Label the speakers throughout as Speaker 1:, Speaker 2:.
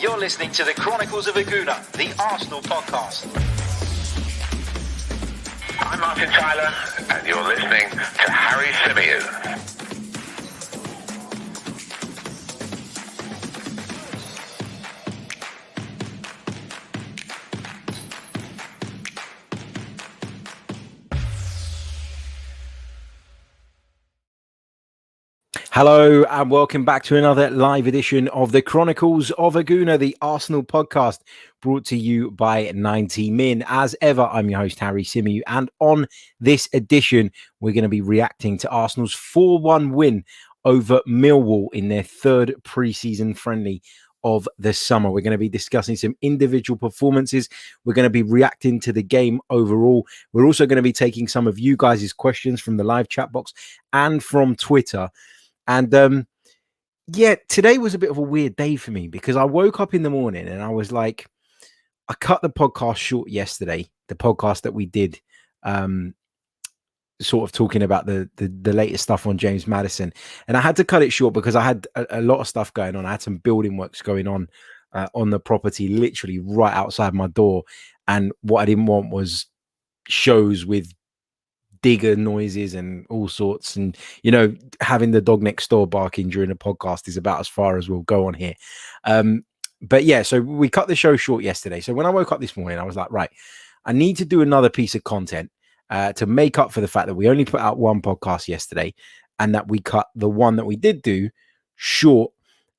Speaker 1: You're listening to the Chronicles of a Gooner, the Arsenal podcast.
Speaker 2: I'm Martin Tyler, and you're listening to Harry Symeou.
Speaker 3: Hello and welcome back to another live edition of the Chronicles of a Gooner, the Arsenal podcast, brought to you by 90 Min. As ever, I'm your host, Harry Symeou, and on this edition, we're going to be reacting to Arsenal's 4-1 win over Millwall in their third pre-season friendly of the summer. We're going to be discussing some individual performances. We're going to be reacting to the game overall. We're also going to be taking some of you guys' questions from the live chat box and from Twitter. And yeah, today was a bit of a weird day for me because I woke up in the morning and I was like, I cut the podcast short yesterday, the podcast that we did, sort of talking about the latest stuff on James Maddison. And I had to cut it short because I had a lot of stuff going on. I had some building works going on the property, literally right outside my door. And what I didn't want was shows with digger noises and all sorts, and having the dog next door barking during a podcast is about as far as we'll go on here. But yeah, so we cut the show short yesterday. So when I woke up this morning, I was like, right, I need to do another piece of content to make up for the fact that we only put out one podcast yesterday and that we cut the one that we did do short.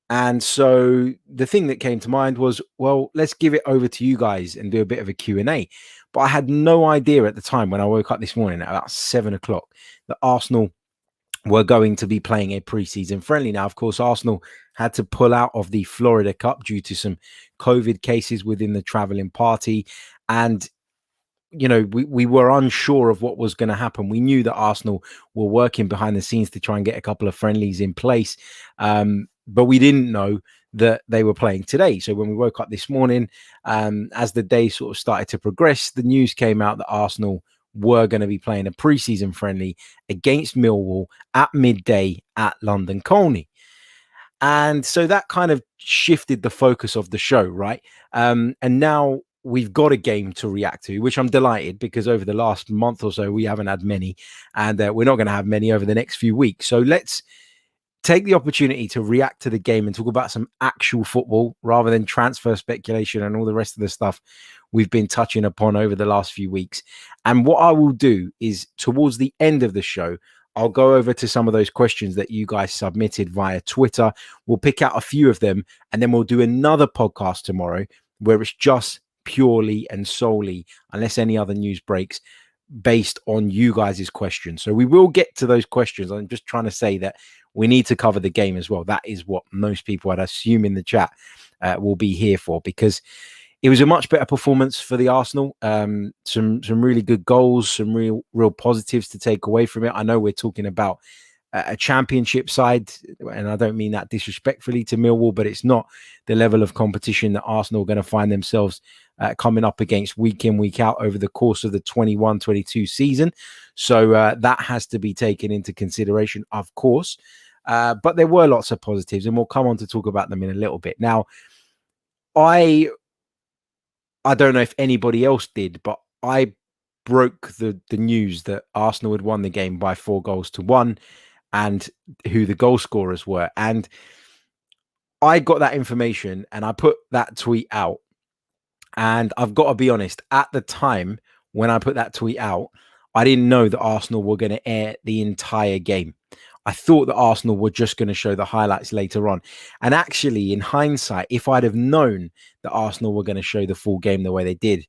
Speaker 3: And so the thing that came to mind was, well, let's give it over to you guys and do a bit of a Q&A. But I had no idea at the time when I woke up this morning at about 7 o'clock that Arsenal were going to be playing a pre-season friendly. Now, of course, Arsenal had to pull out of the Florida Cup due to some COVID cases within the travelling party. And, we were unsure of what was going to happen. We knew that Arsenal were working behind the scenes to try and get a couple of friendlies in place. But we didn't know that they were playing today. So when we woke up this morning, as the day sort of started to progress, the news came out that Arsenal were going to be playing a pre-season friendly against Millwall at midday at London Colney. And so that kind of shifted the focus of the show, right? And now we've got a game to react to, which I'm delighted because over the last month or so, we haven't had many, and we're not going to have many over the next few weeks. So let's take the opportunity to react to the game and talk about some actual football rather than transfer speculation and all the rest of the stuff we've been touching upon over the last few weeks. And what I will do is towards the end of the show, I'll go over to some of those questions that you guys submitted via Twitter. We'll pick out a few of them, and then we'll do another podcast tomorrow where it's just purely and solely, unless any other news breaks, based on you guys' questions. So we will get to those questions. I'm just trying to say that we need to cover the game as well. That is what most people, I'd assume, in the chat will be here for, because it was a much better performance for the Arsenal. Some really good goals, some real positives to take away from it. I know we're talking about a championship side, and I don't mean that disrespectfully to Millwall, but it's not the level of competition that Arsenal are going to find themselves coming up against week in, week out over the course of the 21-22 season. So that has to be taken into consideration, of course. But there were lots of positives, and we'll come on to talk about them in a little bit. Now, I don't know if anybody else did, but I broke the news that Arsenal had won the game by 4-1 and who the goal scorers were. And I got that information and I put that tweet out. And I've got to be honest, at the time when I put that tweet out, I didn't know that Arsenal were going to air the entire game. I thought that Arsenal were just going to show the highlights later on. And actually, in hindsight, if I'd have known that Arsenal were going to show the full game the way they did,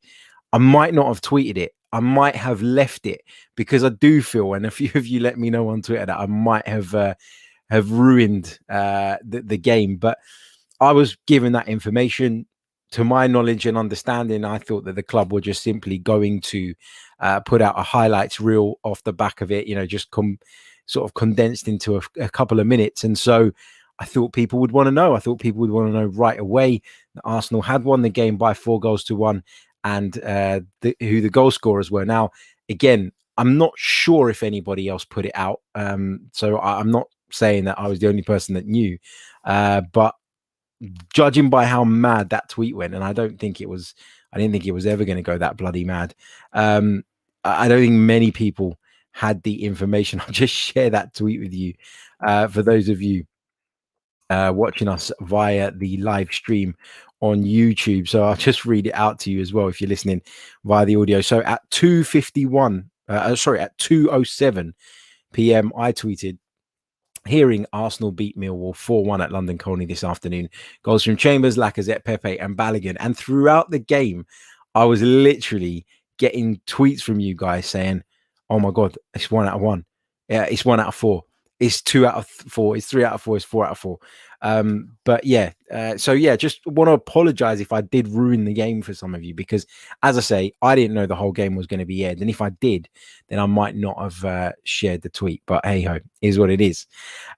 Speaker 3: I might not have tweeted it. I might have left it, because I do feel, and a few of you let me know on Twitter, that I might have ruined the game. But I was given that information. To my knowledge and understanding, I thought that the club were just simply going to put out a highlights reel off the back of it, just sort of condensed into a couple of minutes. And so I thought people would want to know. I thought people would want to know right away that Arsenal had won the game by 4-1 and who the goal scorers were. Now, again, I'm not sure if anybody else put it out. So I'm not saying that I was the only person that knew. But judging by how mad that tweet went, and I didn't think it was ever going to go that bloody mad. I don't think many people had the information. I'll just share that tweet with you for those of you watching us via the live stream on YouTube. So I'll just read it out to you as well if you're listening via the audio. So at 2:07 p.m. I tweeted, hearing Arsenal beat Millwall 4-1 at London Colney this afternoon. Goals from Chambers, Lacazette, Pepe and Balogun. And throughout the game, I was literally getting tweets from you guys saying, oh my God, it's 1 out of 1. Yeah, it's 1 out of 4. It's 2 out of 4. It's 3 out of 4. It's 4 out of 4. But yeah, so yeah, just want to apologize if I did ruin the game for some of you, because as I say, I didn't know the whole game was going to be aired. And if I did, then I might not have shared the tweet. But hey ho, is what it is.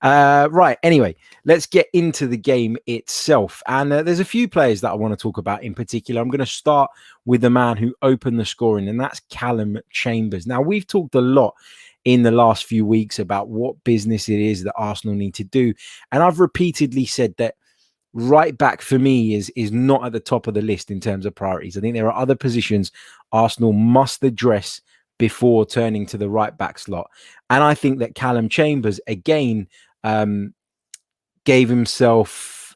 Speaker 3: Right. Anyway, let's get into the game itself. And there's a few players that I want to talk about in particular. I'm going to start with the man who opened the scoring, and that's Callum Chambers. Now, we've talked a lot in the last few weeks about what business it is that Arsenal need to do. And I've repeatedly said that right back for me is not at the top of the list in terms of priorities. I think there are other positions Arsenal must address before turning to the right back slot. And I think that Callum Chambers, again, gave himself...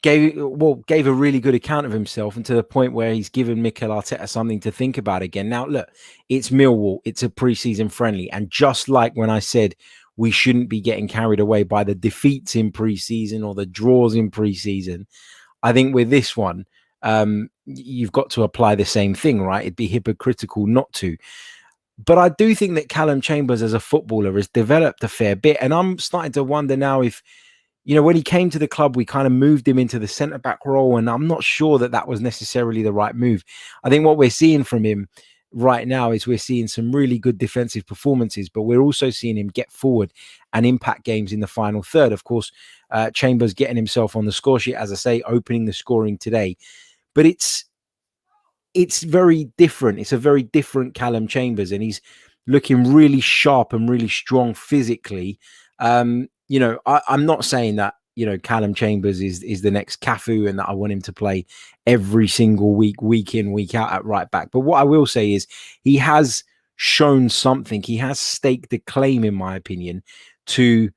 Speaker 3: gave a really good account of himself, and to the point where he's given Mikel Arteta something to think about again. Now, look, it's Millwall. It's a pre-season friendly. And just like when I said we shouldn't be getting carried away by the defeats in pre-season or the draws in pre-season, I think with this one, you've got to apply the same thing, right? It'd be hypocritical not to. But I do think that Callum Chambers as a footballer has developed a fair bit. And I'm starting to wonder now if, you know, when he came to the club, we kind of moved him into the centre-back role, and I'm not sure that that was necessarily the right move. I think what we're seeing from him right now is we're seeing some really good defensive performances, but we're also seeing him get forward and impact games in the final third. Of course, Chambers getting himself on the score sheet, as I say, opening the scoring today. But it's very different. It's a very different Callum Chambers, and he's looking really sharp and really strong physically. You know, I'm not saying that, you know, Callum Chambers is the next Cafu and that I want him to play every single week in, week out at right back. But what I will say is he has shown something. He has staked a claim, in my opinion, to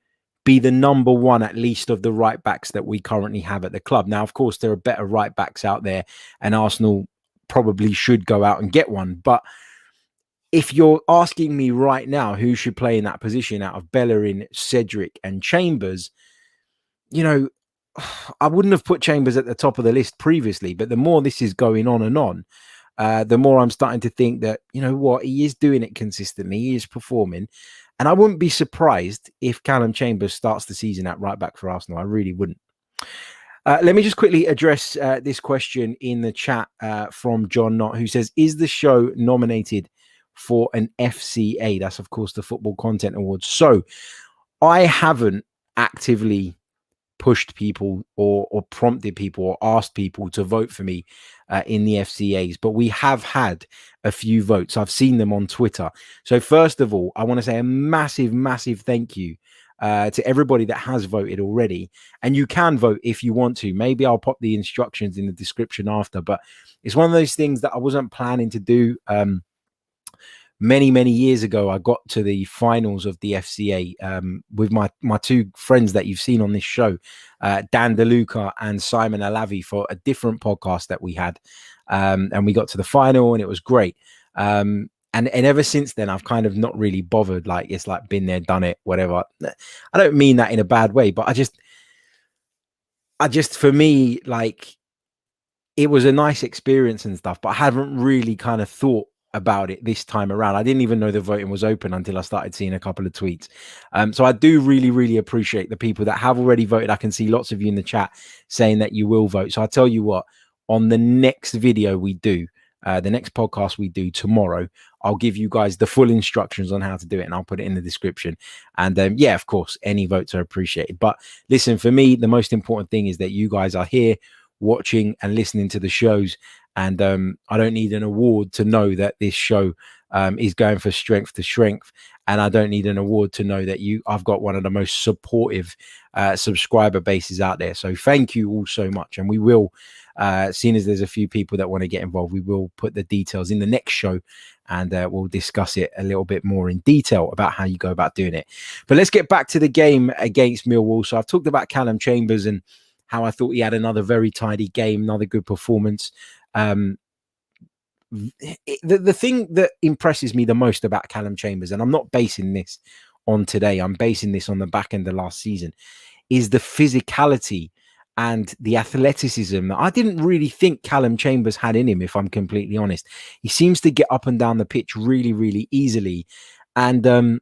Speaker 3: be the number one, at least, of the right backs that we currently have at the club. Now, of course, there are better right backs out there, and Arsenal probably should go out and get one. But if you're asking me right now who should play in that position out of Bellerin, Cedric and Chambers, you know, I wouldn't have put Chambers at the top of the list previously, but the more this is going on and on, the more I'm starting to think that, you know what, he is doing it consistently, he is performing, and I wouldn't be surprised if Callum Chambers starts the season at right back for Arsenal. I really wouldn't. Let me just quickly address this question in the chat from John Knott, who says, is the show nominated for an FCA? That's, of course, the Football Content Awards. So I haven't actively pushed people or prompted people or asked people to vote for me in the FCAs, but we have had a few votes. I've seen them on Twitter. So first of all, I want to say a massive, massive thank you to everybody that has voted already. And you can vote if you want to. Maybe I'll pop the instructions in the description after, but it's one of those things that I wasn't planning to do. Many years ago, I got to the finals of the FCA with my two friends that you've seen on this show, Dan DeLuca and Simon Alavi, for a different podcast that we had. And we got to the final and it was great. And ever since then, I've kind of not really bothered. Like, it's like been there, done it, whatever. I don't mean that in a bad way, but I just, for me, like, it was a nice experience and stuff, but I haven't really kind of thought about it this time around. I didn't even know the voting was open until I started seeing a couple of tweets. So I do really appreciate the people that have already voted. I can see lots of you in the chat saying that you will vote. So I tell you what, on the next video we do, the next podcast we do tomorrow, I'll give you guys the full instructions on how to do it, and I'll put it in the description. And yeah, of course, any votes are appreciated. But listen, for me, the most important thing is that you guys are here watching and listening to the shows, And I don't need an award to know that this show is going from strength to strength. And I don't need an award to know that I've got one of the most supportive subscriber bases out there. So thank you all so much. And we will, seeing as there's a few people that want to get involved, we will put the details in the next show, and we'll discuss it a little bit more in detail about how you go about doing it. But let's get back to the game against Millwall. So I've talked about Callum Chambers and how I thought he had another very tidy game, another good performance. The thing that impresses me the most about Callum Chambers, and I'm not basing this on today, I'm basing this on the back end of last season, is the physicality and the athleticism that I didn't really think Callum Chambers had in him, if I'm completely honest. He seems to get up and down the pitch really, really easily. And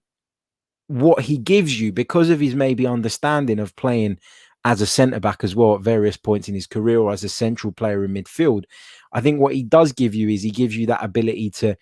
Speaker 3: what he gives you, because of his maybe understanding of playing as a centre-back as well at various points in his career, or as a central player in midfield, I think what he does give you is he gives you that ability to,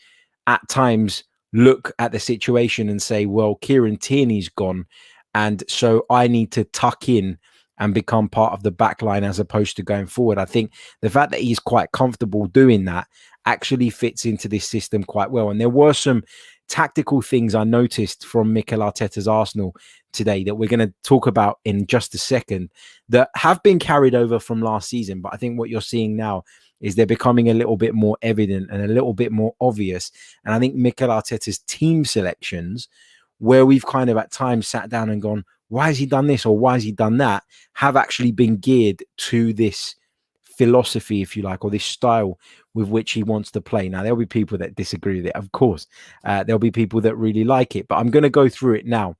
Speaker 3: at times, look at the situation and say, well, Kieran Tierney's gone, and so I need to tuck in and become part of the back line as opposed to going forward. I think the fact that he's quite comfortable doing that actually fits into this system quite well. And there were some tactical things I noticed from Mikel Arteta's Arsenal today that we're going to talk about in just a second that have been carried over from last season. But I think what you're seeing now is they're becoming a little bit more evident and a little bit more obvious. And I think Mikel Arteta's team selections, where we've kind of at times sat down and gone, why has he done this or why has he done that, have actually been geared to this philosophy, if you like, or this style with which he wants to play. Now, there'll be people that disagree with it, of course. There'll be people that really like it, but I'm going to go through it now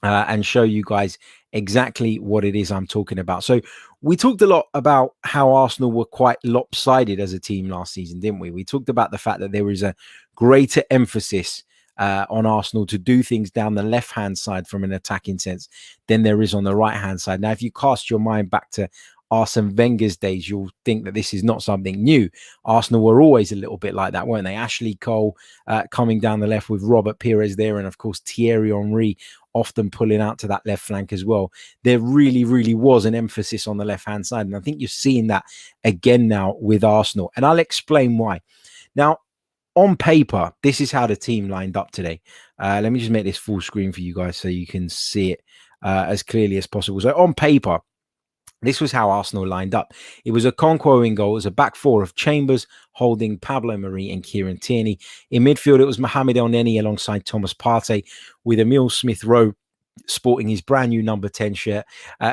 Speaker 3: and show you guys exactly what it is I'm talking about. So we talked a lot about how Arsenal were quite lopsided as a team last season, didn't we? We talked about the fact that there was a greater emphasis on Arsenal to do things down the left-hand side from an attacking sense than there is on the right-hand side. Now, if you cast your mind back to Arsene Wenger's days, you'll think that this is not something new. Arsenal were always a little bit like that, weren't they? Ashley Cole coming down the left with Robert Pires there, and of course Thierry Henry often pulling out to that left flank as well. There really, really was an emphasis on the left-hand side, and I think you're seeing that again now with Arsenal, and I'll explain why. Now, on paper, this is how the team lined up today. Let me just make this full screen for you guys so you can see it as clearly as possible. So on paper, this was how Arsenal lined up. It was a Okonkwo in goal. It was a back four of Chambers, Holding, Pablo Mari and Kieran Tierney. In midfield, it was Mohamed Elneny alongside Thomas Partey, with Emile Smith-Rowe sporting his brand new number 10 shirt.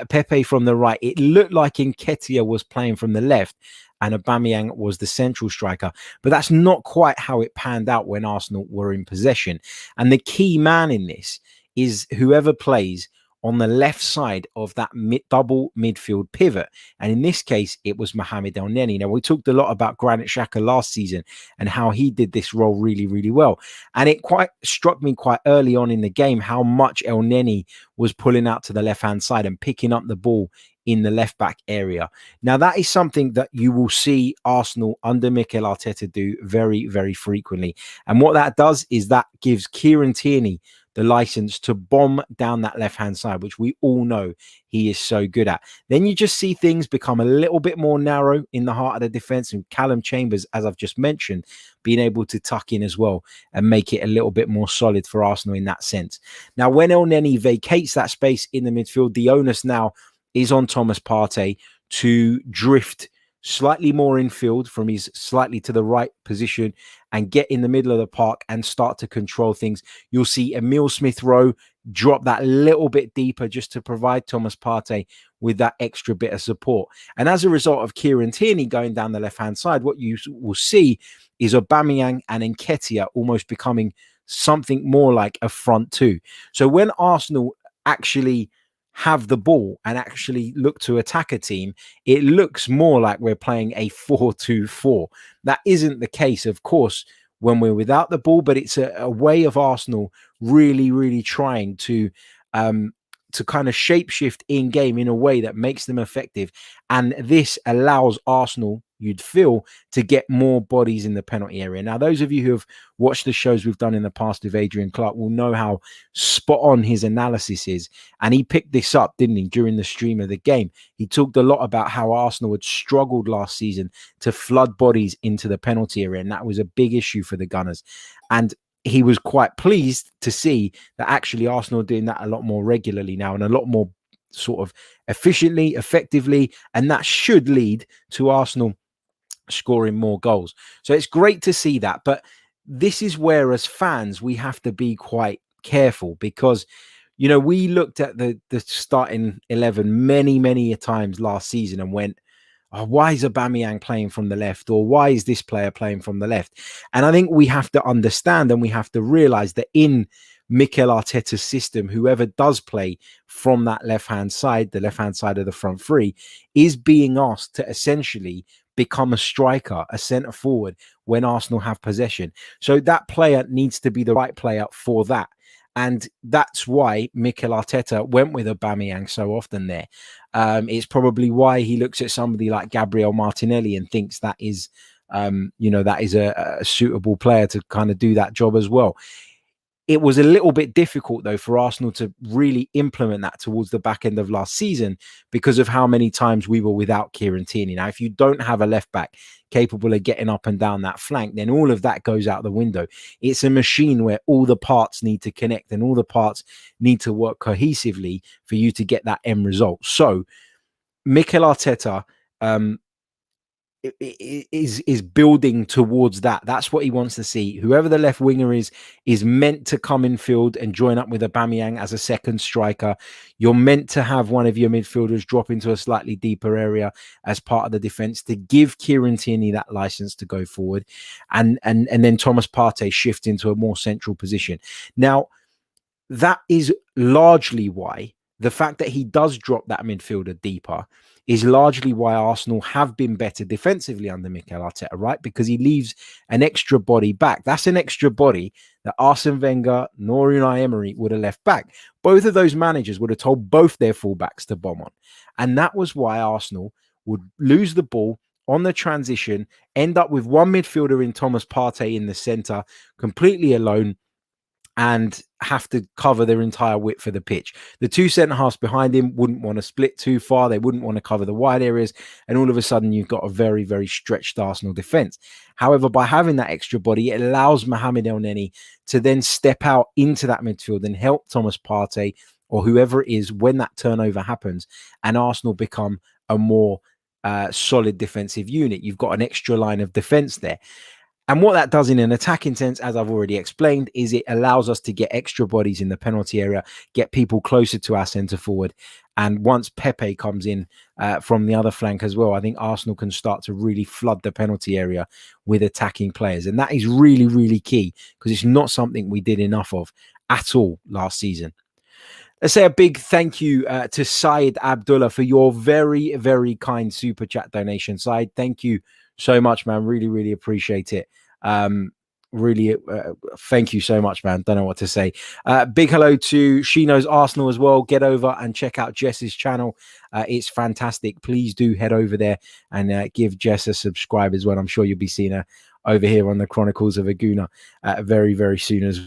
Speaker 3: Pepe from the right. It looked like Nketiah was playing from the left and Aubameyang was the central striker. But that's not quite how it panned out when Arsenal were in possession. And the key man in this is whoever plays on the left side of that double midfield pivot. And in this case, it was Mohamed Elneny. Now, we talked a lot about Granit Xhaka last season and how he did this role really, really well. And it quite struck me quite early on in the game how much Elneny was pulling out to the left-hand side and picking up the ball in the left-back area. Now, that is something that you will see Arsenal under Mikel Arteta do very, very frequently. And what that does is that gives Kieran Tierney the license to bomb down that left-hand side, which we all know he is so good at. Then you just see things become a little bit more narrow in the heart of the defense, and Callum Chambers, as I've just mentioned, being able to tuck in as well and make it a little bit more solid for Arsenal in that sense. Now, when Elneny vacates that space in the midfield, the onus now is on Thomas Partey to drift slightly more infield from his slightly to the right position and get in the middle of the park and start to control things. You'll see Emile Smith-Rowe drop that little bit deeper just to provide Thomas Partey with that extra bit of support. And as a result of Kieran Tierney going down the left-hand side, what you will see is Aubameyang and Nketiah almost becoming something more like a front two. So when Arsenal actually have the ball and actually look to attack a team, it looks more like we're playing a 4-2-4. That isn't the case, of course, when we're without the ball, but it's a way of Arsenal really, really trying to kind of shapeshift in game in a way that makes them effective. And this allows Arsenal you'd feel, to get more bodies in the penalty area. Now, those of you who have watched the shows we've done in the past with Adrian Clark will know how spot on his analysis is. And he picked this up, didn't he, during the stream of the game. He talked a lot about how Arsenal had struggled last season to flood bodies into the penalty area. And that was a big issue for the Gunners. And he was quite pleased to see that actually Arsenal are doing that a lot more regularly now and a lot more sort of efficiently, effectively. And that should lead to Arsenal scoring more goals. So it's great to see that. But this is where, as fans, we have to be quite careful because, you know, we looked at the starting 11 many times last season and went, oh, why is Aubameyang playing from the left? Or why is this player playing from the left? And I think we have to understand and we have to realize that in Mikel Arteta's system, whoever does play from that left-hand side, the left-hand side of the front three, is being asked to essentially become a striker, a centre forward when Arsenal have possession. So that player needs to be the right player for that. And that's why Mikel Arteta went with Aubameyang so often there. It's probably why he looks at somebody like Gabriel Martinelli and thinks that is, that is a suitable player to kind of do that job as well. It was a little bit difficult, though, for Arsenal to really implement that towards the back end of last season because of how many times we were without Kieran Tierney. Now, if you don't have a left back capable of getting up and down that flank, then all of that goes out the window. It's a machine where all the parts need to connect and all the parts need to work cohesively for you to get that end result. So Mikel Arteta is building towards that. That's what he wants to see. Whoever the left winger is meant to come in field and join up with Aubameyang as a second striker. You're meant to have one of your midfielders drop into a slightly deeper area as part of the defense to give Kieran Tierney that license to go forward, and then Thomas Partey shift into a more central position. Now, that is largely why the fact that he does drop that midfielder deeper is largely why Arsenal have been better defensively under Mikel Arteta, right? Because he leaves an extra body back. That's an extra body that Arsene Wenger nor Unai Emery would have left back. Both of those managers would have told both their fullbacks to bomb on. And that was why Arsenal would lose the ball on the transition, end up with one midfielder in Thomas Partey in the centre, completely alone, and have to cover their entire width of the pitch. The two centre-halves behind him wouldn't want to split too far. They wouldn't want to cover the wide areas. And all of a sudden, you've got a very, very stretched Arsenal defence. However, by having that extra body, it allows Mohamed Elneny to then step out into that midfield and help Thomas Partey or whoever it is when that turnover happens and Arsenal become a more solid defensive unit. You've got an extra line of defence there. And what that does in an attacking sense, as I've already explained, is it allows us to get extra bodies in the penalty area, get people closer to our centre forward. And once Pepe comes in from the other flank as well, I think Arsenal can start to really flood the penalty area with attacking players. And that is really, really key because it's not something we did enough of at all last season. Let's say a big thank you to Syed Abdullah for your very, very kind super chat donation. Syed, thank you so much, man. Really, really appreciate it. Really, thank you so much, man. Don't know what to say. Big hello to She Knows Arsenal as well. Get over and check out Jess's channel. It's fantastic. Please do head over there and give Jess a subscribe as well. I'm sure you'll be seeing her over here on the Chronicles of a Gooner very, very soon as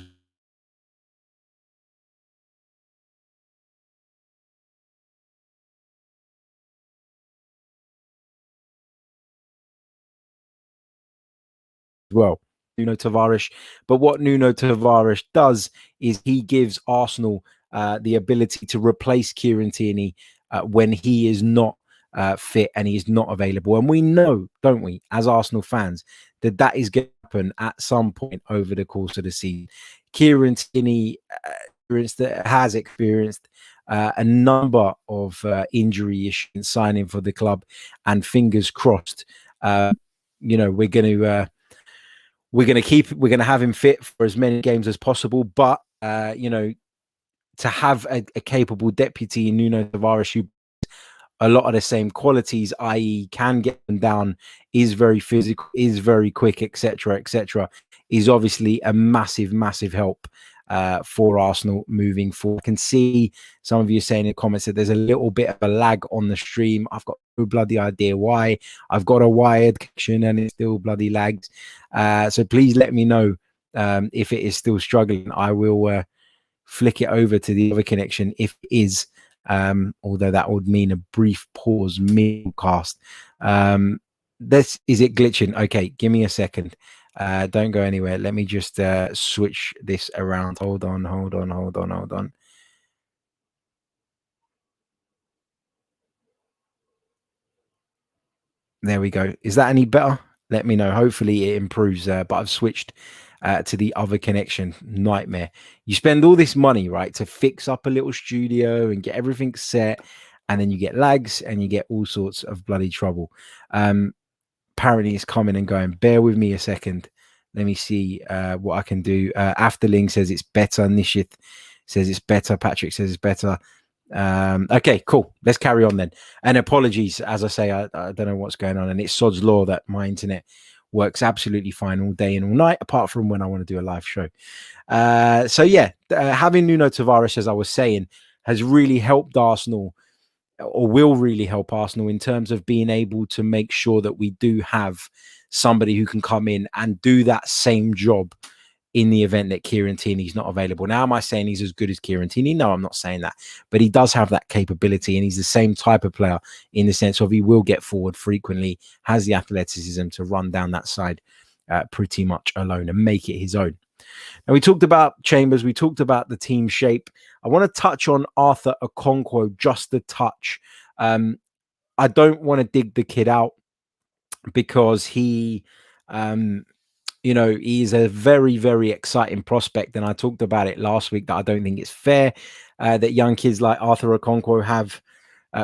Speaker 3: well. Nuno Tavares. But what Nuno Tavares does is he gives Arsenal the ability to replace Kieran Tierney when he is not fit and he is not available. And we know, don't we, as Arsenal fans, that is going to happen at some point over the course of the season. Kieran Tierney has experienced a number of injury issues signing for the club, and fingers crossed, we're going to have him fit for as many games as possible. But, to have a capable deputy in Nuno Tavares who a lot of the same qualities, i.e. can get them down, is very physical, is very quick, etc., is obviously a massive, massive help for Arsenal moving forward. I can see some of you saying in the comments that there's a little bit of a lag on the stream. I've got no bloody idea why. I've got a wired connection and it still bloody lags. So please let me know if it is still struggling. I will flick it over to the other connection if it is, although that would mean a brief pause mid-cast. Is it glitching? Okay, give me a second. Don't go anywhere. Let me just switch this around. Hold on. There we go. Is that any better? Let me know. Hopefully it improves. But I've switched to the other connection. Nightmare. You spend all this money, right, to fix up a little studio and get everything set, and then you get lags and you get all sorts of bloody trouble. Apparently it's coming and going. Bear with me a second. Let me see what I can do. Afterling says it's better. Nishith says it's better. Patrick says it's better. Okay, cool. Let's carry on then. And apologies, as I say, I don't know what's going on. And it's sod's law that my internet works absolutely fine all day and all night, apart from when I want to do a live show. So yeah, having Nuno Tavares, as I was saying, has really helped Arsenal, or will really help Arsenal in terms of being able to make sure that we do have somebody who can come in and do that same job in the event that Kieran Tierney's not available. Now, am I saying he's as good as Kieran Tierney? No, I'm not saying that. But he does have that capability, and he's the same type of player in the sense of he will get forward frequently, has the athleticism to run down that side pretty much alone and make it his own. Now, we talked about Chambers. We talked about the team shape. I want to touch on Arthur Okonkwo just a touch. I don't want to dig the kid out because he... he's a very, very exciting prospect. And I talked about it last week that I don't think it's fair that young kids like Arthur Okonkwo have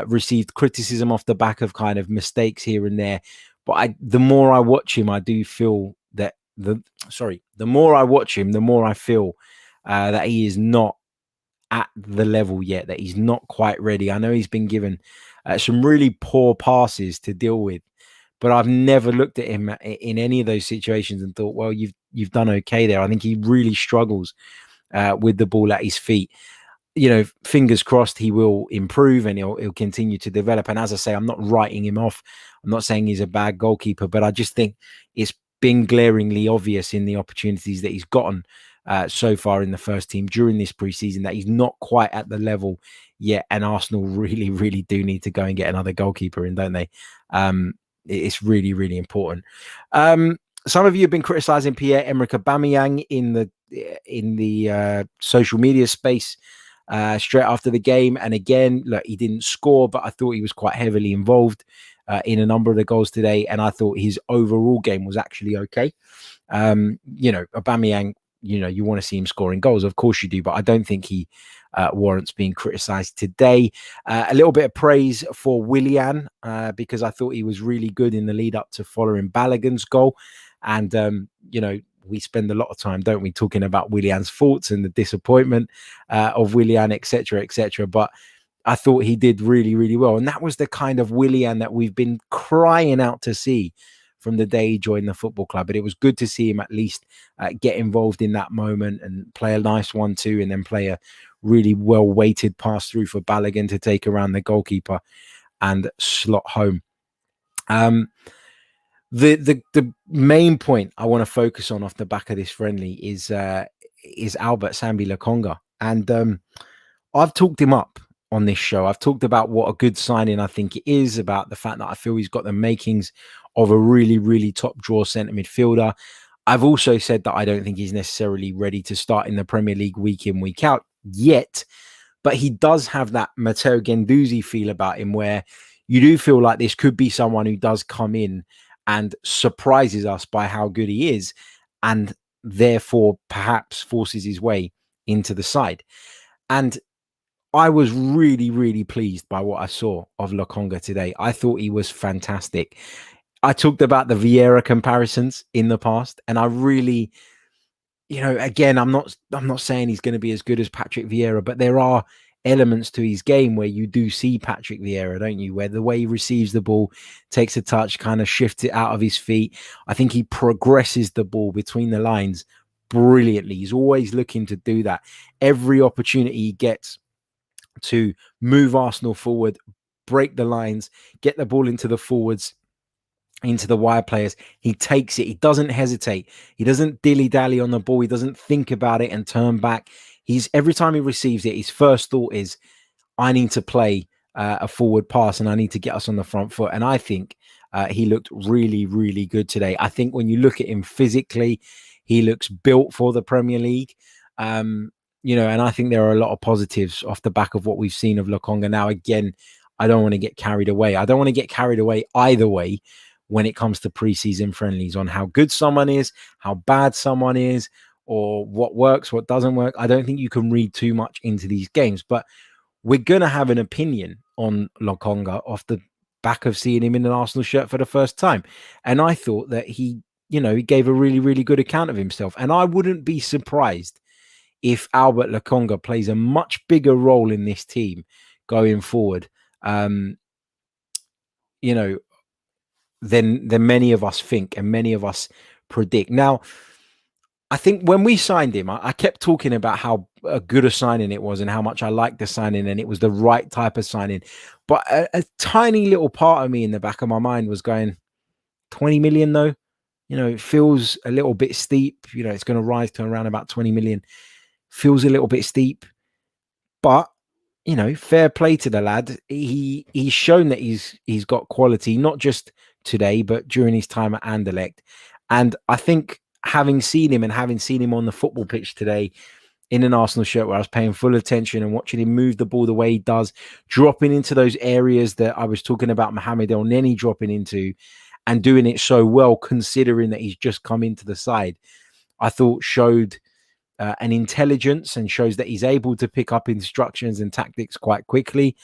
Speaker 3: received criticism off the back of kind of mistakes here and there. But the more I watch him, I do feel that the more I watch him, the more I feel that he is not at the level yet, that he's not quite ready. I know he's been given some really poor passes to deal with, but I've never looked at him in any of those situations and thought, well, you've done okay there. I think he really struggles with the ball at his feet. Fingers crossed he will improve and he'll continue to develop. And as I say, I'm not writing him off. I'm not saying he's a bad goalkeeper, but I just think it's been glaringly obvious in the opportunities that he's gotten so far in the first team during this preseason that he's not quite at the level yet. And Arsenal really, really do need to go and get another goalkeeper in, don't they? It's really, really important. Some of you have been criticizing Pierre-Emerick Aubameyang in the social media space straight after the game. And again, look, he didn't score, but I thought he was quite heavily involved in a number of the goals today. And I thought his overall game was actually okay. Aubameyang, you want to see him scoring goals. Of course you do, but I don't think he warrants being criticized today. A little bit of praise for Willian because I thought he was really good in the lead up to following Balogun's goal. And, we spend a lot of time, don't we, talking about Willian's faults and the disappointment of Willian, etc., etc. But I thought he did really, really well. And that was the kind of Willian that we've been crying out to see from the day he joined the football club. But it was good to see him at least get involved in that moment and play a nice 1-2 and then play a really well-weighted pass through for Balogun to take around the goalkeeper and slot home. The main point I want to focus on off the back of this friendly is Albert Sambi Lokonga. And I've talked him up on this show. I've talked about what a good signing I think it is, about the fact that I feel he's got the makings of a really, really top draw centre midfielder. I've also said that I don't think he's necessarily ready to start in the Premier League week in, week out yet, but he does have that Matteo Guendouzi feel about him where you do feel like this could be someone who does come in and surprises us by how good he is and therefore perhaps forces his way into the side. And I was really, really pleased by what I saw of Lokonga today. I thought he was fantastic. I talked about the Vieira comparisons in the past, and I really, again, I'm not saying he's going to be as good as Patrick Vieira, but there are elements to his game where you do see Patrick Vieira, don't you? Where the way he receives the ball, takes a touch, kind of shifts it out of his feet. I think he progresses the ball between the lines brilliantly. He's always looking to do that. Every opportunity he gets to move Arsenal forward, break the lines, get the ball into the forwards, into the wide players, he takes it. He doesn't hesitate. He doesn't dilly-dally on the ball. He doesn't think about it and turn back. Every time he receives it, his first thought is, I need to play a forward pass and I need to get us on the front foot. And I think he looked really, really good today. I think when you look at him physically, he looks built for the Premier League. And I think there are a lot of positives off the back of what we've seen of Lokonga. Now, again, I don't want to get carried away. I don't want to get carried away either way when it comes to preseason friendlies on how good someone is, how bad someone is, or what works, what doesn't work. I don't think you can read too much into these games, but we're going to have an opinion on Lokonga off the back of seeing him in an Arsenal shirt for the first time. And I thought that he gave a really, really good account of himself. And I wouldn't be surprised if Albert Lokonga plays a much bigger role in this team going forward, than many of us think and many of us predict. Now, I think when we signed him, I kept talking about how good a signing it was and how much I liked the signing and it was the right type of signing. But a tiny little part of me in the back of my mind was going, 20 million though? It feels a little bit steep. It's going to rise to around about 20 million. Feels a little bit steep. But fair play to the lad. He's shown that he's got quality, not just today, but during his time at Anderlecht. And I think having seen him on the football pitch today in an Arsenal shirt where I was paying full attention and watching him move the ball the way he does, dropping into those areas that I was talking about Mohamed El Neni dropping into and doing it so well, considering that he's just come into the side, I thought showed an intelligence and shows that he's able to pick up instructions and tactics quite quickly,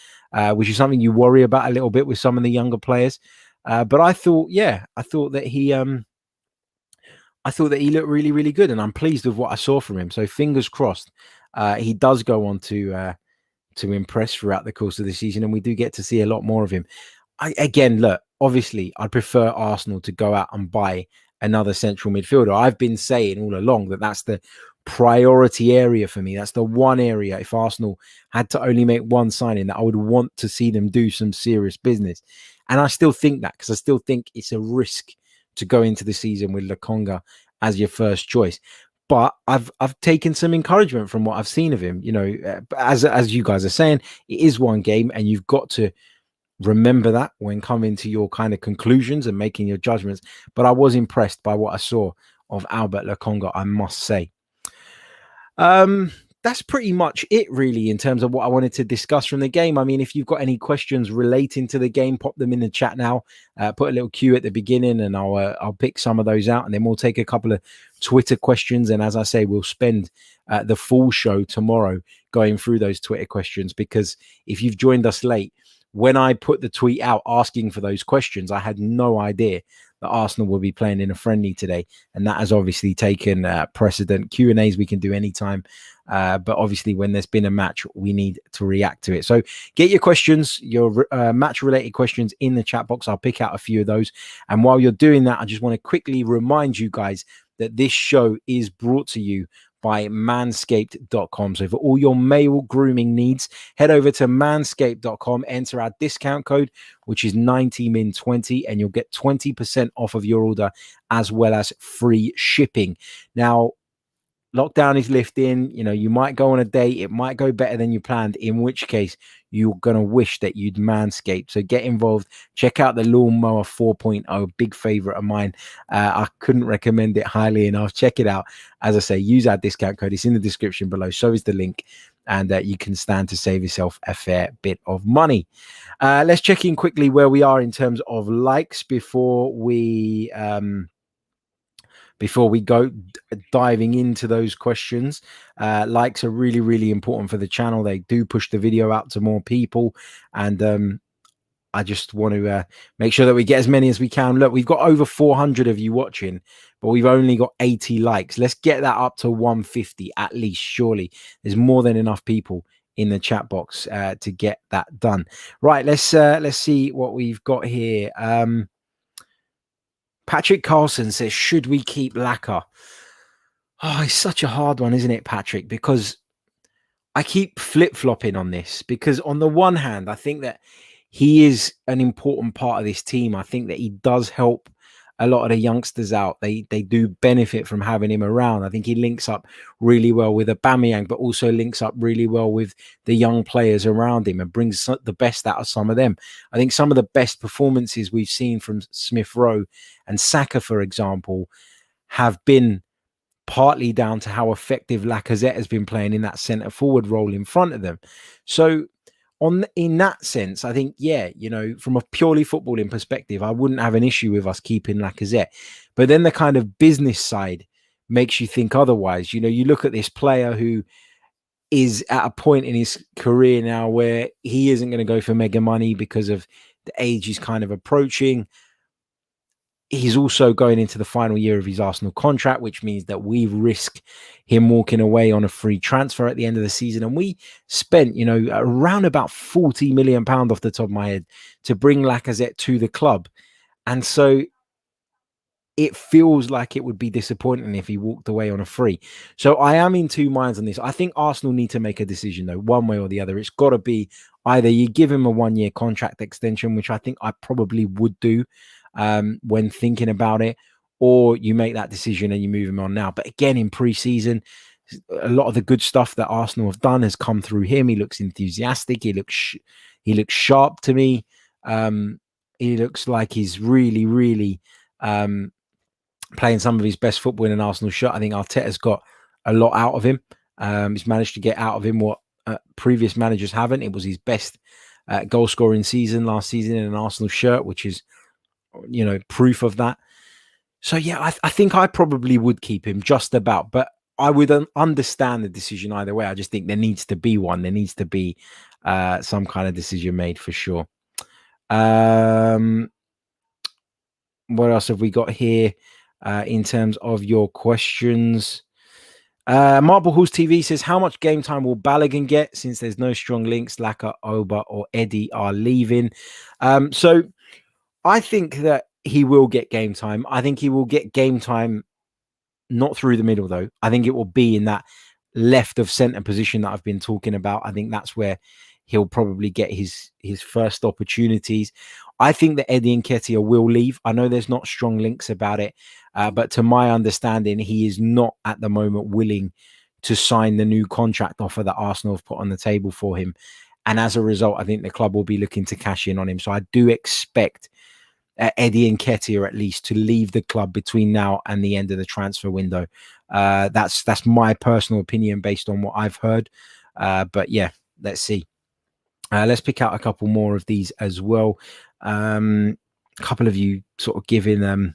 Speaker 3: which is something you worry about a little bit with some of the younger players. But I thought that he looked really, really good, and I'm pleased with what I saw from him. So fingers crossed, he does go on to impress throughout the course of the season, and we do get to see a lot more of him. Look, obviously, I'd prefer Arsenal to go out and buy another central midfielder. I've been saying all along that that's the priority area for me. That's the one area, if Arsenal had to only make one signing, that I would want to see them do some serious business. And I still think that, because I still think it's a risk to go into the season with Lokonga as your first choice. But I've taken some encouragement from what I've seen of him. As you guys are saying, it is one game, and you've got to remember that when coming to your kind of conclusions and making your judgments. But I was impressed by what I saw of Albert Lokonga, I must say. That's pretty much it, really, in terms of what I wanted to discuss from the game. I mean, if you've got any questions relating to the game, pop them in the chat now. Put a little Q at the beginning, and I'll pick some of those out, and then we'll take a couple of Twitter questions. And as I say, we'll spend the full show tomorrow going through those Twitter questions, because if you've joined us late, when I put the tweet out asking for those questions, I had no idea that Arsenal will be playing in a friendly today. And that has obviously taken precedent. Q&As we can do anytime. But obviously, when there's been a match, we need to react to it. So get your questions, your match-related questions in the chat box. I'll pick out a few of those. And while you're doing that, I just want to quickly remind you guys that this show is brought to you by manscaped.com. So for all your male grooming needs, head over to manscaped.com, enter our discount code, which is 90min20, and you'll get 20% off of your order, as well as free shipping. Now, lockdown is lifting. You might go on a date, it might go better than you planned, in which case you're going to wish that you'd manscaped. So get involved. Check out the Lawnmower 4.0, big favorite of mine. I couldn't recommend it highly enough. Check it out. As I say, use our discount code. It's in the description below. So is the link. And you can stand to save yourself a fair bit of money. Let's check in quickly where we are in terms of likes before we go diving into those questions. Likes are really, really important for the channel. They do push the video out to more people. And I just want to make sure that we get as many as we can. Look, we've got over 400 of you watching, but we've only got 80 likes. Let's get that up to 150 at least, surely. There's more than enough people in the chat box to get that done. Right, let's see what we've got here. Patrick Carlson says, should we keep Lacazette? Oh, it's such a hard one, isn't it, Patrick? Because I keep flip-flopping on this, because on the one hand, I think that he is an important part of this team. I think that he does help a lot of the youngsters out. They do benefit from having him around. I think he links up really well with Aubameyang, but also links up really well with the young players around him and brings the best out of some of them. I think some of the best performances we've seen from Smith Rowe and Saka, for example, have been partly down to how effective Lacazette has been playing in that centre forward role in front of them. So in that sense, I think, yeah, from a purely footballing perspective, I wouldn't have an issue with us keeping Lacazette. But then the kind of business side makes you think otherwise. You look at this player who is at a point in his career now where he isn't going to go for mega money because of the age he's kind of approaching. He's also going into the final year of his Arsenal contract, which means that we risk him walking away on a free transfer at the end of the season. And we spent, around about £40 million off the top of my head to bring Lacazette to the club. And so it feels like it would be disappointing if he walked away on a free. So I am in two minds on this. I think Arsenal need to make a decision, though, one way or the other. It's got to be either you give him a 1-year contract extension, which I think I probably would do when thinking about it, or you make that decision and you move him on now. But again, in pre-season, a lot of the good stuff that Arsenal have done has come through him. He looks enthusiastic. He looks sharp to me. He looks like he's really, really playing some of his best football in an Arsenal shirt. I think Arteta's got a lot out of him. He's managed to get out of him what previous managers haven't. It was his best goal scoring season last season in an Arsenal shirt, which is proof of that. So yeah, I think I probably would keep him just about, but I would understand the decision either way. I just think there needs to be one. There needs to be some kind of decision made for sure. What else have we got here in terms of your questions? Marble Halls TV says, how much game time will Balogun get since there's no strong links? Laka, Oba or Eddie are leaving. So I think that he will get game time. I think he will get game time not through the middle, though. I think it will be in that left of centre position that I've been talking about. I think that's where he'll probably get his first opportunities. I think that Eddie Nketiah will leave. I know there's not strong links about it, but to my understanding, he is not at the moment willing to sign the new contract offer that Arsenal have put on the table for him. And as a result, I think the club will be looking to cash in on him. So I do expect Eddie Nketiah at least to leave the club between now and the end of the transfer window. That's my personal opinion based on what I've heard. But yeah, let's see. Let's pick out a couple more of these as well. A couple of you sort of giving Aubameyang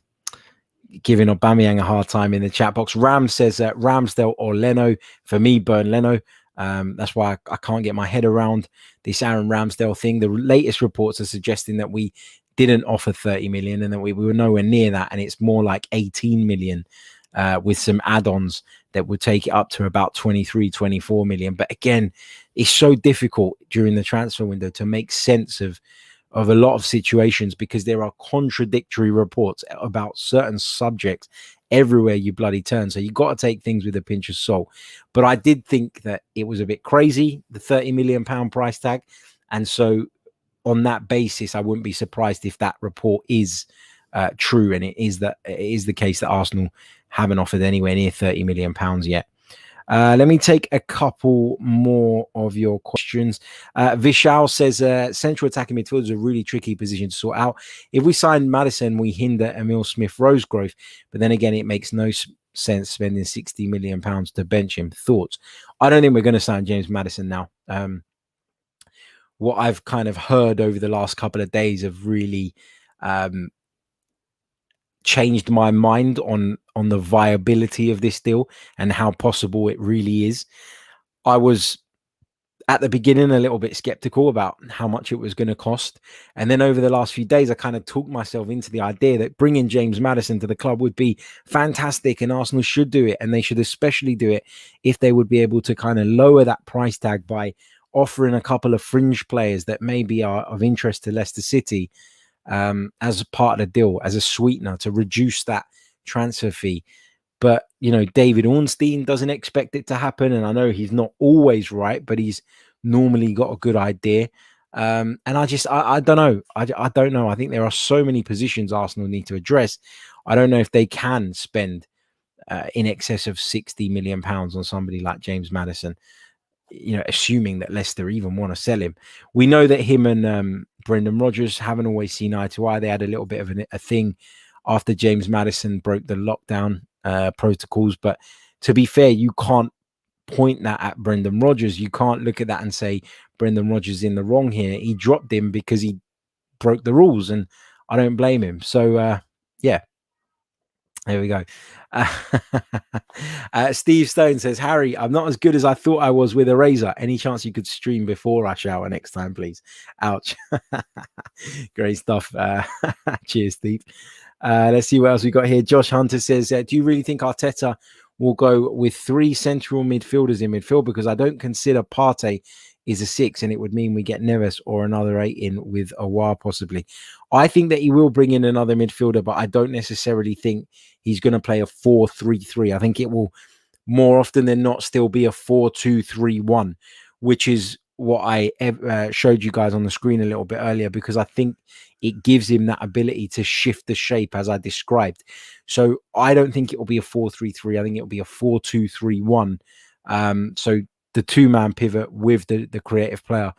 Speaker 3: a hard time in the chat box. Ram says Ramsdale or Leno. For me, burn Leno. That's why I can't get my head around this Aaron Ramsdale thing. The latest reports are suggesting that we didn't offer 30 million and that we were nowhere near that, and it's more like 18 million with some add-ons that would take it up to about 23, 24 million. But again, it's so difficult during the transfer window to make sense of a lot of situations because there are contradictory reports about certain subjects everywhere you bloody turn. So you got to take things with a pinch of salt. But I did think that it was a bit crazy, the 30 million pound price tag. And so on that basis, I wouldn't be surprised if that report is true, and it is the case that Arsenal haven't offered anywhere near 30 million pounds yet. Let me take a couple more of your questions. Vishal says central attacking midfield is a really tricky position to sort out. If we sign Maddison, we hinder Emil Smith-Rowe's growth, but then again, it makes no sense spending 60 million pounds to bench him. Thoughts? I don't think we're going to sign James Maddison now. What I've kind of heard over the last couple of days have really changed my mind on the viability of this deal and how possible it really is. I was at the beginning a little bit skeptical about how much it was going to cost. And then over the last few days, I kind of talked myself into the idea that bringing James Maddison to the club would be fantastic and Arsenal should do it. And they should especially do it if they would be able to kind of lower that price tag by offering a couple of fringe players that maybe are of interest to Leicester City as a part of the deal, as a sweetener to reduce that transfer fee. But, David Ornstein doesn't expect it to happen. And I know he's not always right, but he's normally got a good idea. And I don't know. I don't know. I think there are so many positions Arsenal need to address. I don't know if they can spend in excess of £60 million on somebody like James Maddison, assuming that Leicester even want to sell him. We know that him and Brendan Rodgers haven't always seen eye to eye. They had a little bit of a thing after James Maddison broke the lockdown protocols. But to be fair, you can't point that at Brendan Rodgers. You can't look at that and say Brendan Rodgers is in the wrong here. He dropped him because he broke the rules, and I don't blame him. So, yeah. There we go. Steve Stone says, Harry, I'm not as good as I thought I was with a razor. Any chance you could stream before I shower next time, please? Ouch. Great stuff. Cheers, Steve. Let's see what else we got here. Josh Hunter says, do you really think Arteta will go with 3 central midfielders in midfield? Because I don't consider Partey is a 6, and it would mean we get Neves or another 8 in with Aouar possibly. I think that he will bring in another midfielder, but I don't necessarily think he's going to play a 4-3-3. I think it will more often than not still be a 4-2-3-1, which is what I showed you guys on the screen a little bit earlier, because I think it gives him that ability to shift the shape as I described. So I don't think it will be a 4-3-3. I think it will be a 4-2-3-1. So the 2-man pivot with the creative player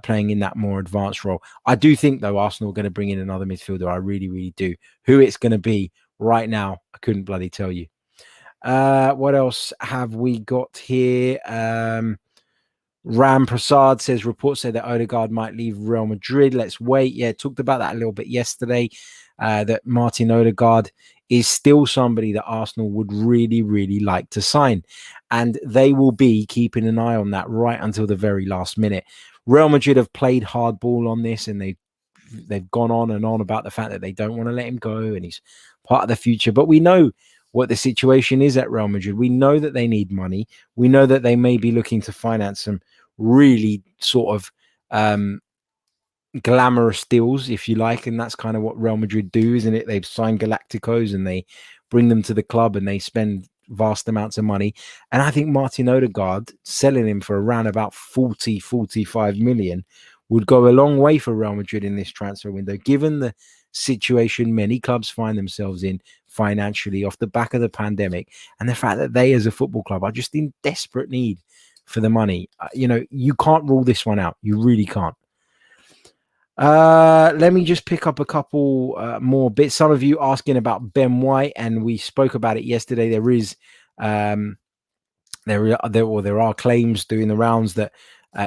Speaker 3: playing in that more advanced role. I do think, though, Arsenal are going to bring in another midfielder. I really, really do. Who it's going to be right now, I couldn't bloody tell you. What else have we got here? Ram Prasad says, reports say that Odegaard might leave Real Madrid. Let's wait. Yeah, talked about that a little bit yesterday, that Martin Odegaard is still somebody that Arsenal would really, really like to sign. And they will be keeping an eye on that right until the very last minute. Real Madrid have played hardball on this, and they've gone on and on about the fact that they don't want to let him go and he's part of the future. But we know what the situation is at Real Madrid. We know that they need money. We know that they may be looking to finance some really sort of glamorous deals, if you like, and that's kind of what Real Madrid do, isn't it? They've signed Galacticos and they bring them to the club and they spend vast amounts of money. And I think Martin Odegaard, selling him for around about 40-45 million would go a long way for Real Madrid in this transfer window, given the situation many clubs find themselves in financially off the back of the pandemic, and the fact that they as a football club are just in desperate need for the money. You can't rule this one out. You really can't. Let me just pick up a couple more bits. Some of you asking about Ben White, and we spoke about it yesterday. There are claims doing the rounds that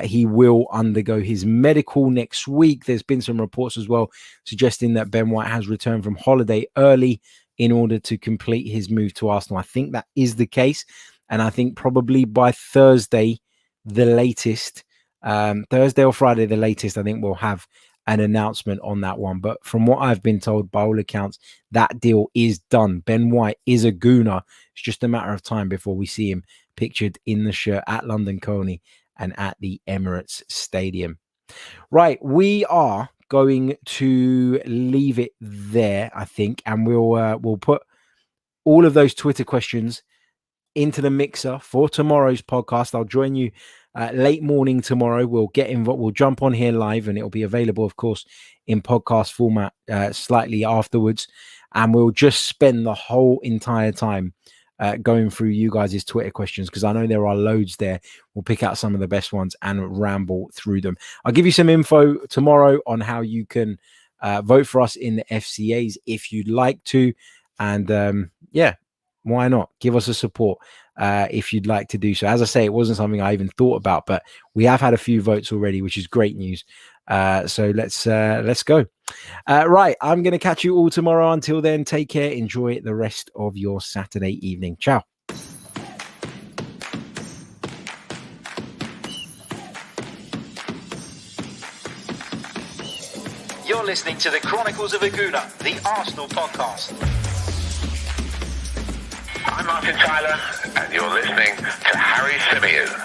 Speaker 3: he will undergo his medical next week. There's been some reports as well suggesting that Ben White has returned from holiday early in order to complete his move to Arsenal. I think that is the case, and I think probably by Thursday, the latest, Thursday or Friday, the latest, I think we'll have an announcement on that one. But from what I've been told, by all accounts, that deal is done. Ben White is a Gooner. It's just a matter of time before we see him pictured in the shirt at London Colney and at the Emirates Stadium. Right, we are going to leave it there, I think, and we'll put all of those Twitter questions into the mixer for tomorrow's podcast. I'll join you late morning tomorrow. We'll get involved. We'll jump on here live, and it'll be available, of course, in podcast format slightly afterwards. And we'll just spend the whole entire time going through you guys' Twitter questions, because I know there are loads there. We'll pick out some of the best ones and ramble through them. I'll give you some info tomorrow on how you can vote for us in the FCAs if you'd like to. And yeah, why not? Give us a support if you'd like to do so. As I say, it wasn't something I even thought about, but we have had a few votes already, which is great news. So let's go. Right, I'm going to catch you all tomorrow. Until then, take care. Enjoy the rest of your Saturday evening. Ciao.
Speaker 1: You're listening to the Chronicles of a Gooner, the Arsenal podcast.
Speaker 2: I'm Martin Tyler, and you're listening to Harry Symeou.